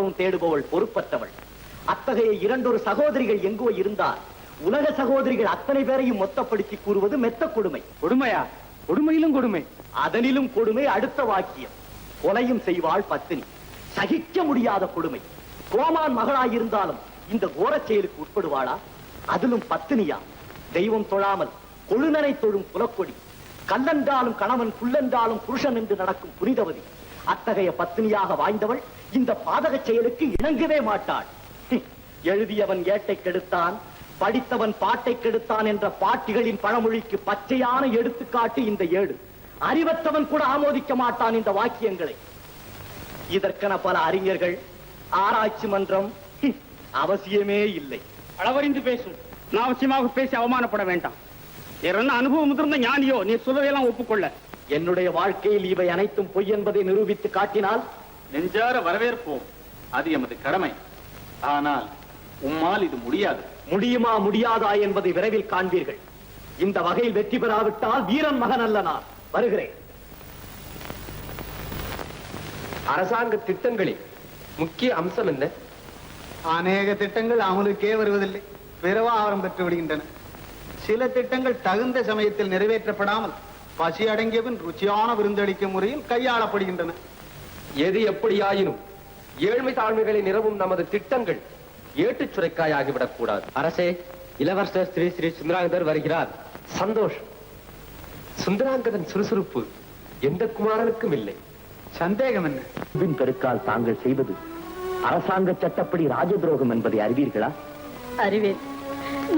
பொருத்தம் தேடுபவள் பொறுப்பற்றவள். அத்தகைய இரண்டொரு சகோதரிகள் எங்கோ இருந்தால் உலக சகோதரிகள் அத்தனை பேரையும் மொத்தப்படுத்தி கூறுவது மெத்த கொடுமை. கொடுமையா? கொடுமையிலும் கொடுமை. அதனிலும் கொடுமை அடுத்த வாக்கியம். கொலையும் செய்வாள் பத்தினி. சகிக்க முடியாத கொடுமை. கோமான் மகளாயிருந்தாலும் இந்த கோரச் செயலுக்கு உட்படுவாளா? அதிலும் பத்தினியா? தெய்வம் தொழாமல் கொழுநனை தொழும் குலக்கொடி. கல்லென்றாலும் கணவன், புல்லென்றாலும் புருஷன் என்று நடக்கும் புனிதவதி. அத்தகைய பத்தினியாக வாழ்ந்தவள் இந்த பாதக செயலுக்கு இணங்கவே மாட்டாள். எழுதியவன் ஏட்டை கெடுத்தான், படித்தவன் பாட்டை கெடுத்தான் என்ற பாட்டிகளின் பழமொழிக்கு பச்சையான எடுத்துக்காட்டு இந்த ஏடு. அறிவற்றவன் கூட ஆமோதிக்க மாட்டான் இந்த வாக்கியங்களை. இதற்கென பல அறிஞர்கள், ஆராய்ச்சி மன்றம் அவசியமே இல்லை. அளவறிந்து பேசும். நான் அவசியமாக பேசி அவமானப்பட வேண்டாம். என்ன அனுபவம் முதிர்ந்த ஞானியோ நீ சொல்வதையெல்லாம் ஒப்புக்கொள்ள. என்னுடைய வாழ்க்கையில் இவை அனைத்தும் பொய் என்பதை நிரூபித்து காட்டினால் நெஞ்சார வரவேற்போம். அது எமது கடமை. ஆனால் உம்மால் இது முடியாது. முடியுமா முடியாதா என்பதை விரைவில் காண்பீர்கள். இந்த வகையில் வெற்றி பெறாவிட்டால் வீரன் மகன் அல்ல நான். வருகிறேன். அரசாங்க திட்டங்களில் முக்கிய அம்சம் என்ன? அநேக திட்டங்கள் அமலுக்கே வருவதில்லை, விரைவாரம் பெற்று விடுகின்றன. சில திட்டங்கள் தகுந்த சமயத்தில் நிறைவேற்றப்படாமல் பசி அடங்கியபின் ருச்சியான விருந்தளிக்கும் முறையில் கையாளப்படுகின்றன. எது எப்படியாயினும் ஏழ்மை தாழ்மைகளை நிரவும் நமது திட்டங்கள் ஏட்டுச் சுரைக்காயாகிவிடக் கூடாது. அரசே, இளவரசர் ஸ்ரீ ஸ்ரீ சுந்தராங்கதர் வருகிறார். சந்தோஷம். சுந்தராங்கதன் சுறுசுறுப்பு எந்த குமாரனுக்கும் இல்லை. சந்தேகம் என்ன? பெருக்கால் தாங்கள் செய்வது அரசாங்க சட்டப்படி ராஜ துரோகம் என்பதை அறிவீர்களா? அறிவேன்,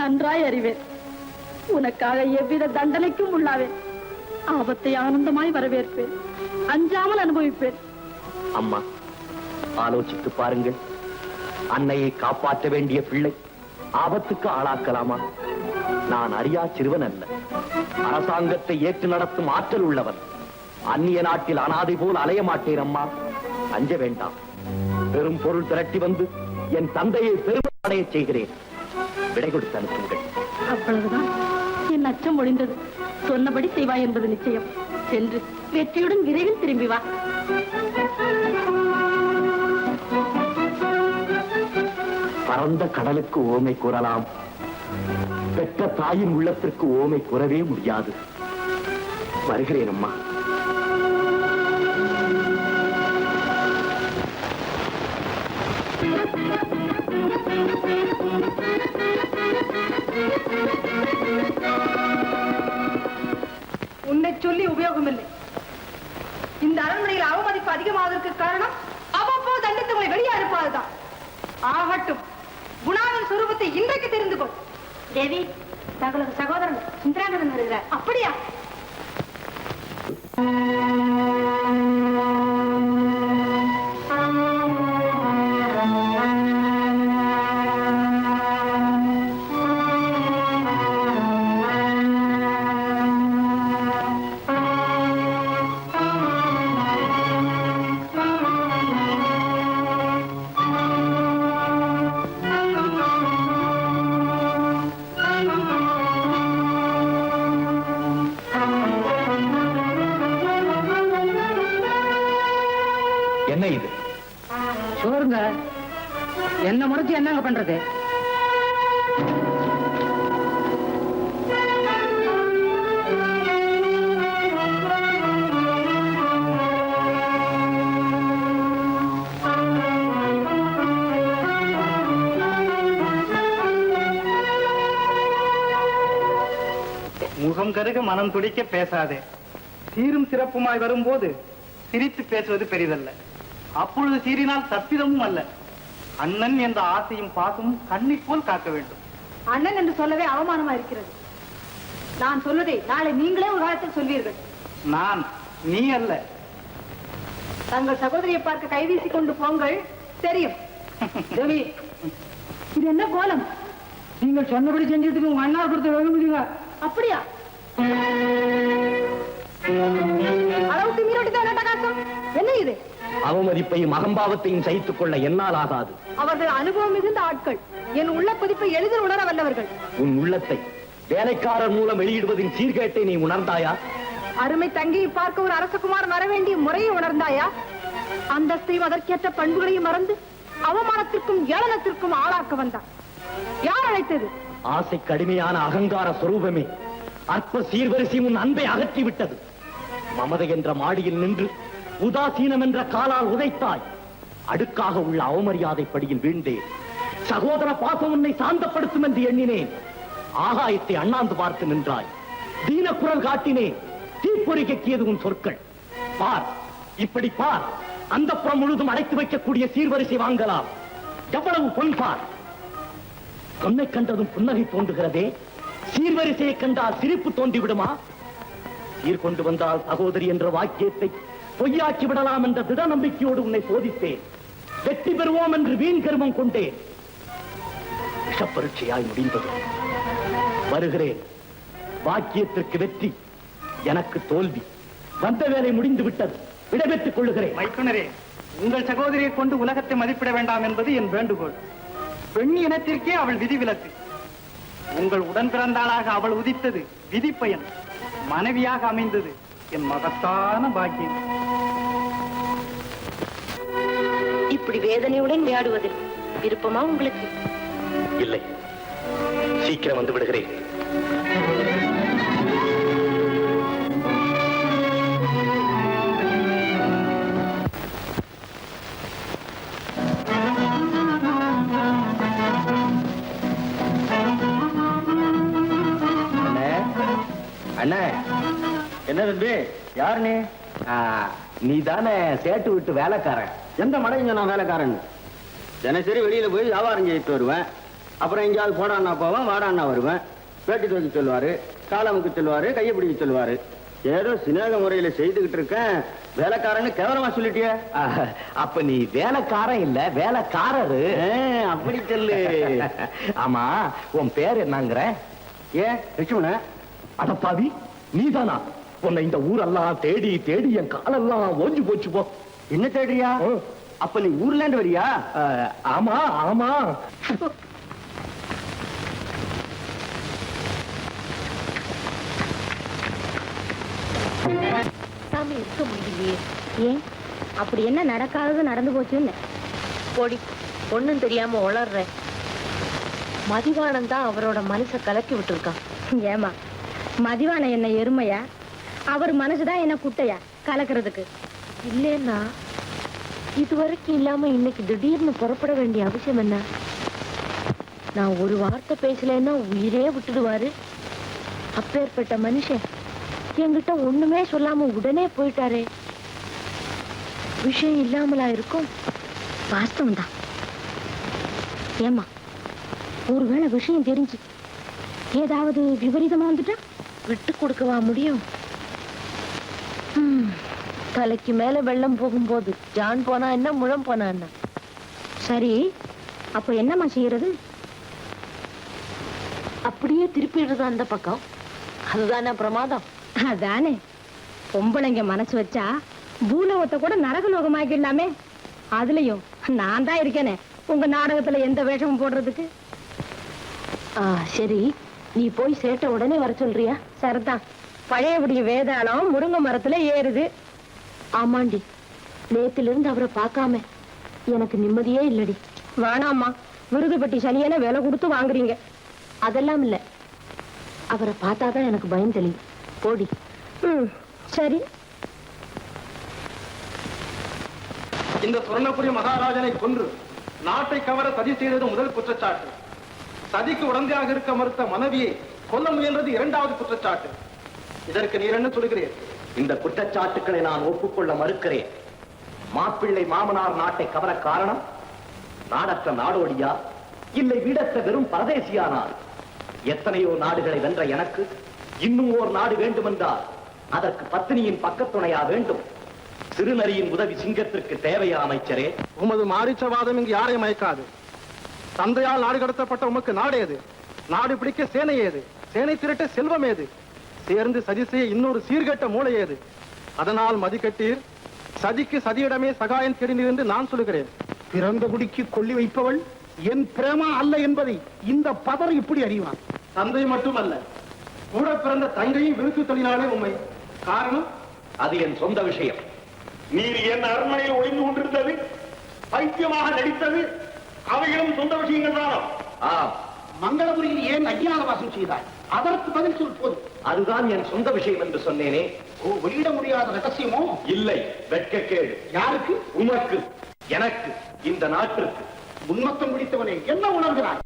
நன்றாய் அறிவேன். உனக்காக எவ்வித தண்டனைக்கும் உள்ளாவேன். ஆபத்தை ஆனந்தமாய் வரவேற்பேன், அஞ்சாமல் அனுபவிப்பேன். அம்மா, ஆலோசித்து பாருங்கள். அன்னையை காப்பாற்ற வேண்டிய பிள்ளை ஆபத்துக்கு ஆளாக்கலாமா? நான் அறியா சிறுவன் அல்ல. அரசாங்கத்தை ஏற்று நடத்தும் ஆற்றல் உள்ளவன். அந்நிய நாட்டில் அனாதை போல் அலைய மாட்டேன் அம்மா. அஞ்ச வேண்டாம். பெரும் பொருள் திரட்டி வந்து என் தந்தையை பெருமடைய செய்கிறேன். விடை கொடுத்து அனுப்புங்கள். அவ்வளவுதான். என் அச்சம் ஒழிந்தது. சொன்னபடி செய்வாய் என்பது நிச்சயம். சென்று வெற்றியுடன் விரைவில் திரும்பி வா. பரந்த கடலுக்கு ஓமை கூறலாம், பெற்ற தாயின் உள்ளத்திற்கு ஓமை கூறவே முடியாது. வருகிறேன் அம்மா. உன்னை சொல்லி உபயோகமில்லை. இந்த அரண்மனையில் அவமதிப்பு அதிகமாவதற்கு காரணம் அவ்வப்போது தண்டித்து உங்களை வெளியே அனுப்பாதுதான். ஆகட்டும், குணாவின் சுரூபத்தை இன்றைக்கு தெரிந்து கொள். தேவி, தங்களது சகோதரன் சுந்தராங்கதன் வருகிறார். அப்படியா? என்ன இது? சோறுங்க. என்ன முறைச்சு என்னங்க பண்றது? முகம் கருக மனம் துடிக்க பேசாதே. சீரும் சிறப்புமாய் வரும்போது சிரித்து பேசுவது பெரிதல்ல. அப்பொழுது சீறினால் தப்பிதமும் அல்ல. அண்ணன் என்ற ஆசையும் பாசமும் கண்ணை போல் காக்க வேண்டும். அண்ணன் என்று சொல்லவே அவமானமா இருக்கிறது. நான் சொல்வதை நாளை நீங்களே ஒரு காலத்தில் சொல்வீர்கள். நான், நீ அல்ல. தங்கள் சகோதரியை பார்க்க கைவீசி கொண்டு போங்கள், தெரியும். தேவி, இது என்ன கோலம்? நீங்கள் சொன்னபடி செஞ்சுட்டு உங்க அண்ணா கொடுத்து வெகுமதிங்க. அப்படியா? அளவுக்கு மீறோட்டிதான் நாட்டகாசம். என்ன இது? அவமதிப்பையும் அகம்பாவத்தையும் சகித்துக் கொள்ள என்னால் ஆகாது. அவர்கள் அனுபவம் மிகுந்த ஆட்கள். என் உள்ள கொதிப்பை எளிதில் உணர வல்லவர்கள். உன் உள்ளத்தை வேலைக்காரர் மூலம் வெளியிடுவதின் சீர்கேட்டை நீ உணர்ந்தாயா? அருமை தங்கியை பார்க்க ஒரு அரசகுமாரன் வர வேண்டிய முறையை உணர்ந்தாயா? அந்தஸ்தையும் அதற்கேற்ற பண்புகளையும் மறந்து அவமானத்திற்கும் ஏளனத்திற்கும் ஆளாக்க வந்தான். யார் அழைத்தது? ஆசை கடுமையான அகங்கார சொரூபமே அற்ப சீர்வரிசை உன் அன்பை அகற்றிவிட்டது. மமதை என்ற மாடியில் நின்று உதாசீனம் என்ற காலால் உதைத்தாய். அடுக்காக உள்ள அவமரியாதை படியில் வீழ்ந்தேன். சகோதர பாசம் உன்னை சாந்தப்படுத்தும் என்று எண்ணினேன். ஆகாயத்தை அண்ணாந்து பார்த்து நின்றாய். தீனக்குரல் காட்டினேன். தீப்பொறி கக்கியது உன் சொற்கள். பார், இப்படி பார். அந்த புறம் முழுதும் அடைத்து வைக்கக்கூடிய சீர்வரிசை வாங்கலாம். எவ்வளவு பொன் பார். பொன்னை கண்டதும் புன்னகை தோன்றுகிறதே, சீர்வரிசையை கண்டால் சிரிப்பு தோன்றிவிடுமா? சீர் கொண்டு வந்தால் சகோதரி என்ற வாக்கியத்தை பொய்யாக்கி விடலாம் என்ற திட நம்பிக்கையோடு உன்னை போதித்தேன். வெற்றி பெறுவோம் என்று வீண் கருமம் கொண்டேன். விஷப்பரீட்சையாய் முடிந்தது. வருகிறேன். வாக்கியத்திற்கு வெற்றி, எனக்கு தோல்வி. வந்த வேலை முடிந்து விட்டது. விடைபெற்றுக் கொள்ளுகிறேன். மைத்துனரே, உங்கள் சகோதரியை கொண்டு உலகத்தை மதிப்பிட வேண்டாம் என்பது என் வேண்டுகோள். பெண் இனத்திற்கே அவள் விதிவிலக்கு. உங்கள் உடன் பிறந்தாளாக அவள் உதித்தது விதிப்பயன். மனைவியாக அமைந்தது என் மகத்தான பாக்கியம். இப்படி வேதனையுடன் விளையாடுவதில் விருப்பமா உங்களுக்கு? இல்லை, சீக்கிரம் வந்து விடுகிறேன். அண்ணே, என்ன தம்பி, யாரு நீ? நீ தானே சேட்டு விட்டு வேலைக்காரன்? எந்த மடைங்க நான் வேலைக்காரன்? தினசரி வெளியில போய் வியாபாரம் செய்யிட்டு வருவேன். அப்புறம் எங்கேயாவது போடான்னா போவேன், வாடான்னா வருவேன். பேட்டி துவைக்க சொல்லுவாரு, காலமுக்கு சொல்லுவாரு, கையை பிடிக்க சொல்லுவாரு. ஏதோ சிநேக முறையில செய்துகிட்டு இருக்கேன். வேலைக்காரன்னு கேவலமா சொல்லிட்டிய. அப்ப நீ வேலைக்காரன் இல்ல, வேலைக்காரரு. அப்படி சொல்லு. ஆமா, உன் பேர் என்னங்கிற? ஏன் லட்சுமண? அடப்பாவி, நீதானா? உன்னை இந்த ஊரெல்லாம் தேடி தேடி என் காலெல்லாம் ஓஞ்சு போச்சு. போ. என்ன தேடுறியா? அப்ப நீ ஊர்ல இருந்து வரியா? ஆமா ஆமா. சாமி இருக்க முடியலையே. ஏன் அப்படி என்ன நடக்காதது நடந்து போச்சுன்னு? போடி, ஒண்ணும் தெரியாம உளர்ற. மதிவானம் தான் அவரோட மனசை கலக்கி விட்டுருக்கான். ஏமா, மதிவானம் என்ன எருமையா? அவர் மனசுதான் என்ன குட்டையா கலக்கிறதுக்கு? இல்லைன்னா இதுவரைக்கும் இல்லாம இன்னைக்கு திடீர்னு புறப்பட வேண்டிய அவசியம் என்ன? நான் ஒரு வார்த்தை பேசலன்னா உயிரே விட்டுடுவாரு. அப்பேற்பட்ட மனுஷன் என்கிட்ட ஒண்ணுமே சொல்லாம உடனே போயிட்டாரே. விஷயம் இல்லாமலா இருக்கும்? வாஸ்தவம் தான். ஏமா, ஒருவேளை விஷயம் தெரிஞ்சு ஏதாவது விபரீதமா வந்துட்டா விட்டு கொடுக்கவா முடியும்? தலைக்கு மேல வெள்ளம் போகும்போது ஜான் போனா என்ன, முழம் போனா என்ன? சரி, அப்ப என்னம்மா செய்யறது? அப்படியே திருப்பிடுறது அந்த பக்கம். அதுதானே பிரமாதம். அதானே, பொம்பளைங்க மனசு வச்சா பூலோகத்தை கூட நரகலோகமாக்கிடலாமே. அதுலயும் நான் தான் இருக்கேனே உங்க நாடகத்துல எந்த வேஷமும் போடுறதுக்கு. சரி, நீ போய் சேட்ட உடனே வர சொல்றியா? சரிதான். பழையபடிய வேதாளம் முருங்கை மரத்துல ஏறுது. ஆமாண்டி, நேத்திலிருந்து அவரை பார்க்காம எனக்கு நிம்மதியே இல்லடி. வேணாமா, விருதுபட்டி சனியன விலை கொடுத்து வாங்குறீங்க. அதெல்லாம் இல்ல, அவரை பார்த்தாதான் எனக்கு பயம் தெரியும். போடி. சரி. இந்த சுவர்ணபுரி மகாராஜனை கொன்று நாட்டை கவர சதி செய்தது முதல் குற்றச்சாட்டு. சதிக்கு உடந்தையாக இருக்க மறுத்த மனைவியை கொல்ல முயன்றது இரண்டாவது குற்றச்சாட்டு. இதற்கு நீர் என்ன சொல்கிறேன்? இந்த குற்றச்சாட்டுக்களை நான் ஒப்புக்கொள்ள மறுக்கிறேன். மாப்பிள்ளை மாமனார் நாட்டை கவர காரணம் நாடற்ற நாடோடியா, இல்லை வீடற்ற வெறும் பரதேசியானார்? எத்தனையோ நாடுகளை வென்ற எனக்கு இன்னும் ஓர் நாடு வேண்டுமென்றால் அதற்கு பத்தினியின் பக்கத்துணையா வேண்டும். சிறுநரியின் உதவி சிங்கத்திற்கு தேவையா அமைச்சரே? உமது மாரிச்சவாதம் இங்கு யாரை மயக்காது. தந்தையால் நாடு கடத்தப்பட்ட உமக்கு நாடு ஏது? நாடு பிடிக்க சேனை ஏது? சேனை திரட்ட செல்வம் ஏது? சேர்ந்து சதி செய்ய இன்னொரு சீர்கெட்ட மூளை ஏது? அதனால் மதிக்கட்டீர். சதிக்கு சதியிடமே சகாயம் தேடினீர் என்று நான் சொல்லுகிறேன். பிறந்த குடிக்கு கொள்ளி வைப்பவள் என் பிரேமா அல்ல என்பதை இந்த பதர் இப்படி அறிவான். தந்தை மட்டுமல்ல, கூட பிறந்த தங்கையும் விருத்து தொழிலாளே உண்மை. காரணம்? அது என் சொந்த விஷயம். நீர் என் அரண்மனையில் ஒளிந்து கொண்டிருந்தது பைத்தியமாக நடித்தது அவைகளும் சொந்த விஷயங்கள் தானோ? ஆம், மங்களபுரியில் ஏன் அஞ்ஞான வாசம் செய்தார்? அதற்கு பதில் சொல் போதும். அதுதான் என் சொந்த விஷயம் என்று சொன்னேனே. ஓ, வெளியிட முடியாத ரகசியமோ? இல்லை, வெட்கக்கேடு. யாருக்கு? உமக்கு, எனக்கு, இந்த நாட்டிற்கு. உன்மத்தம் பிடித்தவனே, என்ன உணர்கிறாய்?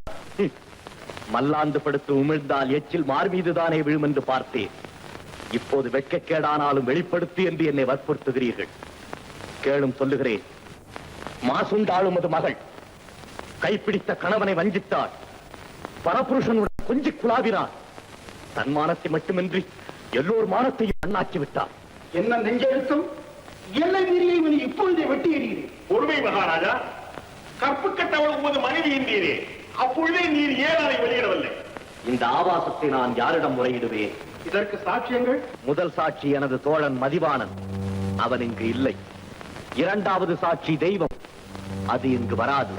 மல்லாந்து படுத்து உமிழ்ந்தால் எச்சில் மார்மீதுதானே விழும் என்று பார்த்தேன். இப்போது வெட்கக்கேடானாலும் வெளிப்படுத்து என்று என்னை வற்புறுத்துகிறீர்கள். கேளும், சொல்லுகிறேன். மாசுண்டாளும் அது மகள் கைப்பிடித்த கணவனை வஞ்சித்தாள். பரபுருஷனுடன் கொஞ்சி குழாவினார். தன் மானத்தை மட்டுமின்றி எல்லோர் மானத்தையும் அண்ணாக்கி விட்டார். என்ன நெஞ்செழுத்தம்! எல்லை மீறியை நீ இப்பொழுதே வெட்டி எறிகிறேன். பொறுமை மகாராஜா, கற்பு கட்டவள் உமது மனைவி என்றீரே, அப்பொழுதே நீர் ஏன் அதை வெளியிடவில்லை? இந்த ஆபாசத்தை நான் யாரிடம் முறையிடுவேன்? இதற்கு சாட்சியங்கள்? முதல் சாட்சி எனது தோழன் மதிவாணன். அவன் இங்கு இல்லை. இரண்டாவது சாட்சி தெய்வம். அது இங்கு வராது.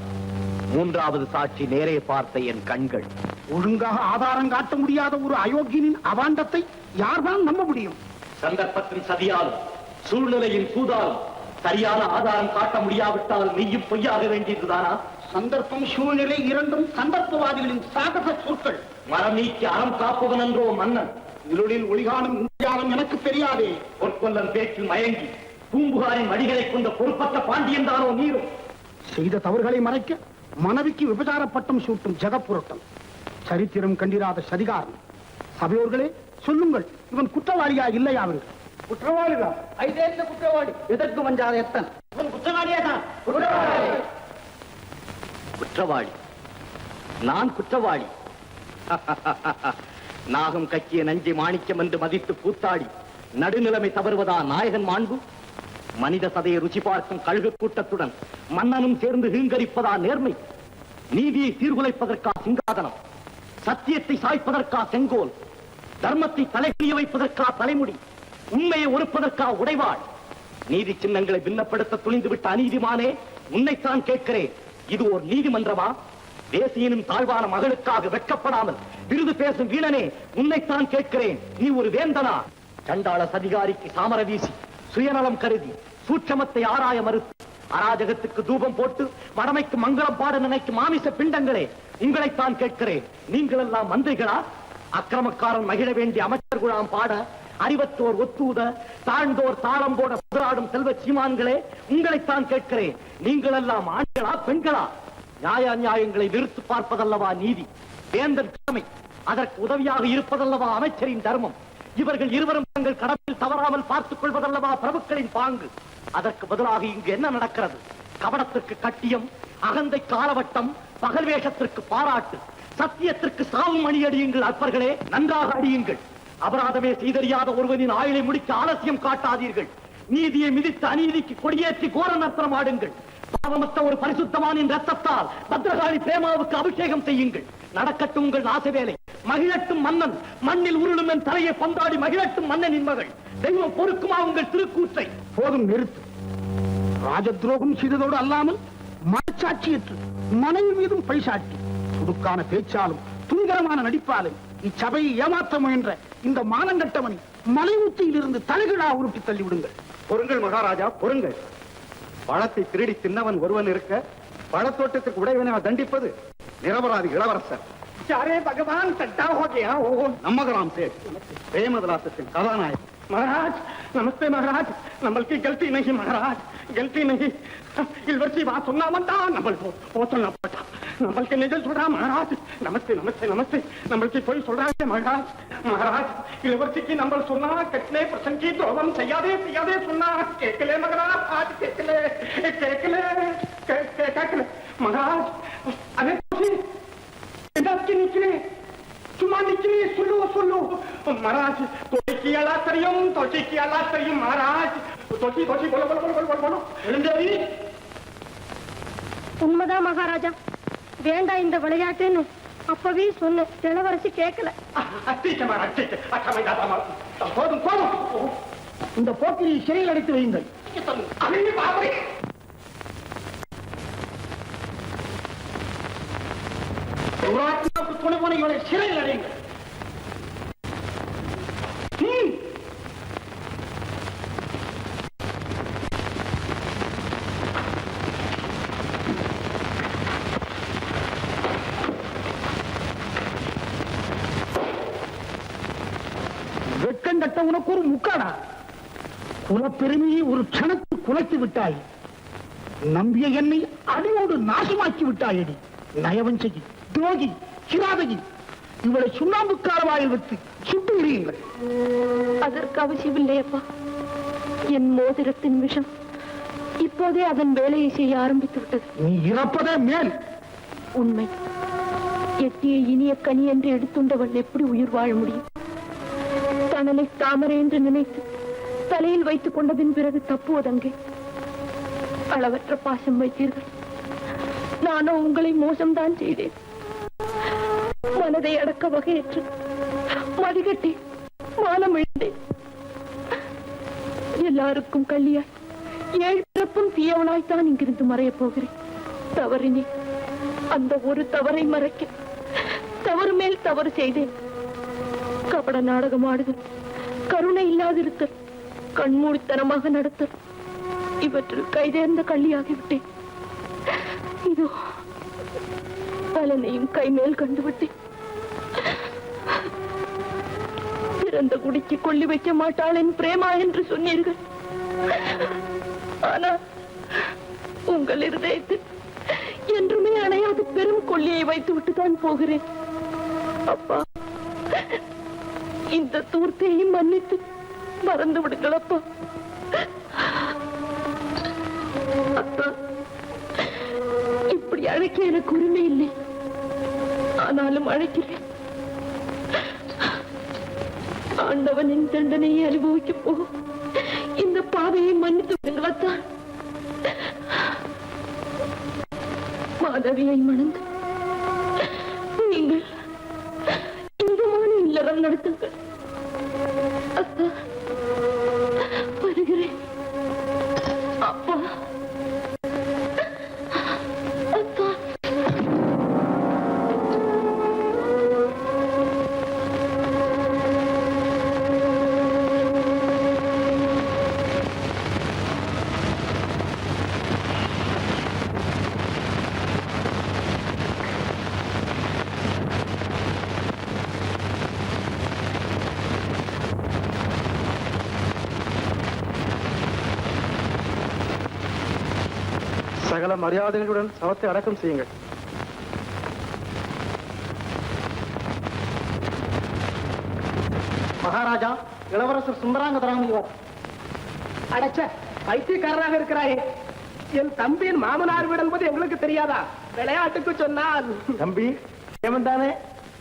மூன்றாவது சாட்சி நேரே பார்த்த என் கண்கள். ஒழுங்காக ஆதாரம் காட்ட முடியாத ஒரு அயோக்கியனின் அவாண்டத்தை யார்தான் நம்ப முடியும்? சந்தர்ப்பத்தின் சதியாலும் சூழ்நிலையின் சூதாலும் சரியான ஆதாரம் காட்ட முடியாவிட்டால் நீயும் பொய்யாக வேண்டியதுதானா? சந்தர்ப்பம், சூழ்நிலை இரண்டும் சந்தர்ப்பவாதிகளின் சாகச சொற்கள். மரம் நீக்கி அறம் காப்பவன் என்றோ மன்னன். இருளில் ஒளிகாணும் இந்தியாவும் எனக்கு தெரியாதே. பொற்கொல்லன் பேச்சில் மயங்கி பூம்புகாரின் வடிகளை கொண்ட பொறுப்பற்ற பாண்டியன் தானோ நீரும்? செய்த தவறுகளை மறைக்க மனைவிக்கு விபச்சார பட்டம் சூட்டும் ஜெகப்புரட்டம். சரித்திரம் கண்டிராத சதிகாரன். சபையோர்களே, சொல்லுங்கள், இவன் குற்றவாளியா இல்லையா? குற்றவாளிதான். குற்றவாளி. எதற்கு வஞ்சாத எத்தன்? குற்றவாளியா தான். குற்றவாளி? நான் குற்றவாளி? நாகம் கக்கிய நஞ்சை மாணிக்கம் என்று மதித்து கூத்தாடி நடுநிலைமை தவறுவதா நாயகன் மாண்பு? மனித சதையை ருச்சி பார்க்கும் கழுகு கூட்டத்துடன் மன்னனும் சேர்ந்து ஹீங்கரிப்பதா நேர்மை? நீதியை சீர்குலைப்பதற்கா சிங்காதனம்? சத்தியத்தை சாய்ப்பதற்கா செங்கோல்? தர்மத்தை தலைகுனிய வைப்பதற்கா தலைமுடி? உண்மையை ஒருப்பதற்கா உடைவாள்? நீதி சின்னங்களை பின்னப்படுத்த துணிந்துவிட்ட அநீதிமானே, உன்னைத்தான் கேட்கிறேன். இது ஒரு நீதிமன்றமா? தேசியனும் தாழ்வான மகளுக்காக வெட்கப்படாமல் விருது பேசும் வீணனே, உன்னைத்தான் கேட்கிறேன். நீ ஒரு வேந்தனா? சண்டாள சதிகாரிக்கு சாமர வீசி சுயநலம் கருதி சூட்சமத்தை ஆராய மறுத்து அராஜகத்துக்கு தூபம் போட்டு வடமைக்கு மங்களம் பாட நினைக்கும் மாமிச பிண்டங்களே, உங்களைத்தான் கேட்கிறேன். நீங்கள் எல்லாம் மந்திரிகளா? அக்கிரமக்காரன் மகிழ வேண்டிய அமைச்சர் குழாம் பாட, அறிவத்தோர் ஒத்தூத, தாழ்ந்தோர் தாளம் போட புதராடும் செல்வ சீமான்களே, உங்களைத்தான் கேட்கிறேன். நீங்கள் எல்லாம் ஆண்களா பெண்களா? நியாய நியாயங்களை நிறுத்து பார்ப்பதல்லவா நீதி? வேந்தன் கடமை. அதற்கு உதவியாக இருப்பதல்லவா அமைச்சரின் தர்மம்? இவர்கள் இருவரும் தங்கள் கடமையில் தவறாமல் பார்த்துக் கொள்வதல்லவா பிரபுக்களின் பாங்கு? அதற்கு பதிலாக இங்கு என்ன நடக்கிறது? கபடத்திற்கு கட்டியம், அகந்தை காலவட்டம், பகல் வேஷத்திற்கு பாராட்டு, சத்தியத்திற்கு சாவும் அணியடியுங்கள். அற்பர்களே, நன்றாக அடியுங்கள். அபராதமே செய்தறியாத ஒருவனின் ஆயுளை முடிக்க ஆலசியம் காட்டாதீர்கள். நீதியை மிதித்து அநீதிக்கு கொடியேற்றி கோர நர்த்தனம் ஆடுங்கள். பாவமற்ற ஒரு பரிசுத்தமானின் ரத்தத்தால் பத்ரகாளி பிரேமாவுக்கு அபிஷேகம் செய்யுங்கள். நடக்கட்டும் உங்கள் ஆசைவேலை. மகிழட்டும் மன்னன், மண்ணில் உருளும் என் தலையை பந்தாடி மகிழட்டும் மன்னனின் மகள். தெய்வம் பொறுக்குமா உங்கள் திருக்கூற்றை? போதும், நிறுத்து. ராஜ துரோகம் செய்ததோடு அல்லாமல் மனச்சாட்சியற்று மனைவி மீதும் பழிசாட்டி துடுக்கான பேச்சாலும் துணிகரமான நடிப்பாலும் இச்சபையை ஏமாற்ற முயன்ற இந்த மானங்கட்டவனை மலை உச்சியில் இருந்து தலைகீழா உருட்டி தள்ளிவிடுங்கள். பொறுங்கள் மகாராஜா, பொறுங்கள். பழத்தை திருடி தின்னவன் ஒருவன் இருக்க பழத்தோட்டத்துக்கு உடையவனை தண்டிப்பது நிரபராதி இளவரசர். அரே பகவான், சட்டா ஹோ கயா? நம்மகராம் சேட், பிரேமதலாசத்தின் கதாநாயகன். महाराज नमस्ते महाराज, नंबल की गलती नहीं महाराज, गलती नहीं. इलवर्सी बात सुनना बनता, नंबल को वो सुनना पड़ता. नंबल के निजल सुन रहा महाराज. नमस्ते नमस्ते नमस्ते. नंबल की कोई सुन रहा है महाराज? महाराज, इलवर्सी की नंबल सुनना, कितने प्रसंग की तो हम सयादे सयादे सुनना. केकले महाराज, आज केकले केकले केकले महाराज. अरे इधर की निकले चुमा निकली. सुनो सुनो महाराज, तोची की अला करियम महाराज. तोची तोची बोलो बोलो बोलो बोलो बोलो. உண்மைதான் மகாராஜா, வேண்டாம் இந்த விளையாட்டுன்னு அப்பவே சொன்ன. இளவரசி கேட்கல. போதும் போதும், இந்த போக்கிரி சிறையில் அடைத்து வையுங்கள். துணை போன இவனை சிறையில் அடையுங்கள். உனக்கு ஒரு முக்காடா? குலப்பெருமையை ஒரு க்ஷணத்தில் குலைத்து விட்டாய். நம்பிய என்னை அடியோடு நாசமாக்கி விட்டாயடி. நயவஞ்சகி, துரோகி, கிராதகி, இவளை சுண்ணாம்பு காலவாயில் வைத்து சுட்டு விடுங்கள். அதற்கு அவசியமில்லை அப்பா. என் மோதிரத்தின் விஷம் இப்போதே அதன் வேலையை செய்ய ஆரம்பித்து விட்டது. நீ இறப்பதே மேல். உண்மை. எட்டிய இனிய கனி என்று எடுத்துண்டவன் எப்படி உயிர் வாழ முடியும்? தனனை தாமரை என்று நினைத்து தலையில் வைத்துக் கொண்டதின் பிறகு தப்புவதங்கே. அளவற்ற பாசம் வைத்தீர்கள். நானோ உங்களை மோசம்தான் செய்தேன். மனதை அடக்க வகையற்று மதிகட்டி மானம் இழந்தேன். எல்லாருக்கும் கல்லியாய் ஏழு பிறப்பும் தீயவனாய்த்தான் இங்கிருந்து மறையப் போகிறேன். தவறினேன். அந்த ஒரு தவறை மறைக்க தவறு மேல் தவறு செய்தேன். கபட நாடகம் ஆடுதல், கருணை இல்லாதிருத்தல், கண்மூடித்தனமாக நடத்தல், இவற்றில் கைதேர்ந்த கள்ளியாகிவிட்டேன். இதோ பலனையும் கைமேல் கண்டுவிட்டேன். பிறந்த குடிக்கு கொல்லி வைக்க மாட்டாள் என் பிரேமா என்று சொன்னீர்கள். ஆனால் உங்கள் இருதயத்தில் என்றுமே அணையாத பெரும் கொல்லியை வைத்து விட்டுதான் போகிறேன். அப்பா, இந்த தூர்த்தையும் மன்னித்து மறந்து விடுங்கள் அப்பா. அப்பா, இப்படி அழைக்க எனக்கு உரிமை இல்லை. ஆனாலும் அழைக்கிறேன். ஆண்டவனின் தண்டனையை அனுபவிக்க போகும் இந்த பாதையை மன்னித்து விடுங்களத்தான். மாதவியை மணந்து நீங்கள் இன்பமான இல்லறம் நடத்துங்கள். அப்பா, வருகிறேன். அப்பா, அப்பா. சகல மரியாதைகளுடன் சவத்தை அடக்கம் செய்யுங்கள். மகாராஜா, இளவரசர் சுந்தராங்கதராமன் இவர். அடைச்ச பைத்தியக்காரராக இருக்கிறாயே. என் தம்பியின் மாமனார் வீடு என்பது எங்களுக்கு தெரியாதா? விளையாட்டுக்கு சொன்னால். தம்பி ஏமன் தானே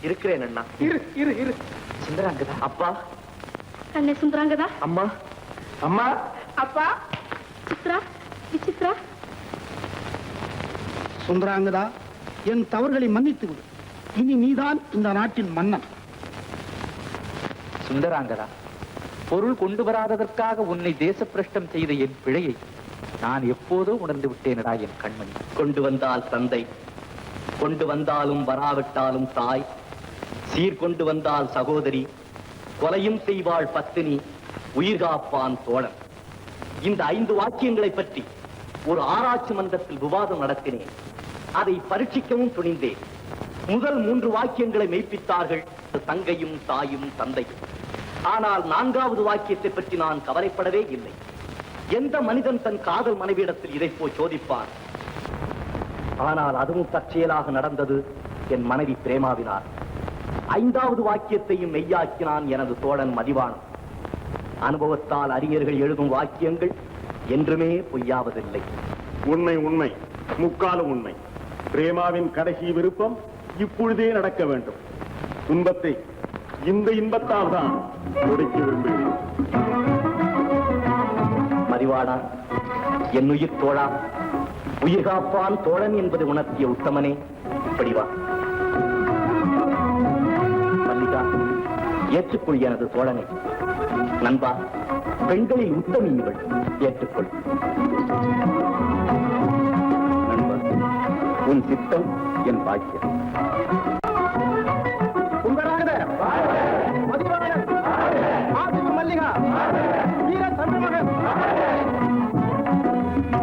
இருக்கிறேன் அண்ணா. இரு இரு இரு. சுந்தராங்கதா. அப்பா. அண்ணே சுந்தராங்கதா. அம்மா. அம்மா. அப்பா. சித்ரா, விசித்ரா. சுந்தராங்கதா, என் தவறுகளை மன்னித்து விடு. இனி நீதான் இந்த நாட்டின் மன்னன். சுந்தராங்கதா, பொருள் கொண்டு வராததற்காக உன்னை தேசப்பிரஷ்டம் செய்த என் பிழையை நான் எப்போதோ உணர்ந்து விட்டேனடா என் கண்மணி. கொண்டு வந்தால் தந்தை, கொண்டு வந்தாலும் வராவிட்டாலும் தாய், சீர்கொண்டு வந்தால் சகோதரி, கொலையும் செய்வாள் பத்தினி, உயிர் காப்பான் தோழன். இந்த 5 வாக்கியங்களை பற்றி ஒரு ஆராய்ச்சி மன்றத்தில் விவாதம் நடத்தினேன். அதை பரீட்சிக்கவும் துணிந்தேன். முதல் 3 வாக்கியங்களை மெய்ப்பித்தார்கள் தங்கையும் தாயும் தந்தையும். ஆனால் 4வது வாக்கியத்தை பற்றி நான் கவலைப்படவே இல்லை. எந்த மனிதன் தன் காதல் மனைவியிடத்தில் இதை போய் சோதிப்பான்? ஆனால் அதுவும் தற்செயலாக நடந்தது என் மனைவி பிரேமாவினார். 5வது வாக்கியத்தையும் மெய்யாக்கினான் எனது தோழன் மதிவாணன். அனுபவத்தால் அறிஞர்கள் எழுதும் வாக்கியங்கள் என்றுமே பொய்யாவதில்லை. உண்மை, உண்மை, முக்காலும் உண்மை. பிரேமாவின் கடைசி விருப்பம் இப்பொழுதே நடக்க வேண்டும். துன்பத்தை இந்த இன்பத்தால் தான் கொடுக்க விரும்புகிறேன். மதிவாடா, என் உயிர் தோழா, உயிர் காப்பான் தோழன் என்பது உணர்த்திய உத்தமனே, இப்படி வா. மல்லிகா, ஏற்றுக்கொள் எனது தோழனை. நண்பா, பெண்களில் உத்தமி இவள், ஏற்றுக்கொள். நண்பா, உன் சித்தம் என் பாக்கியம்.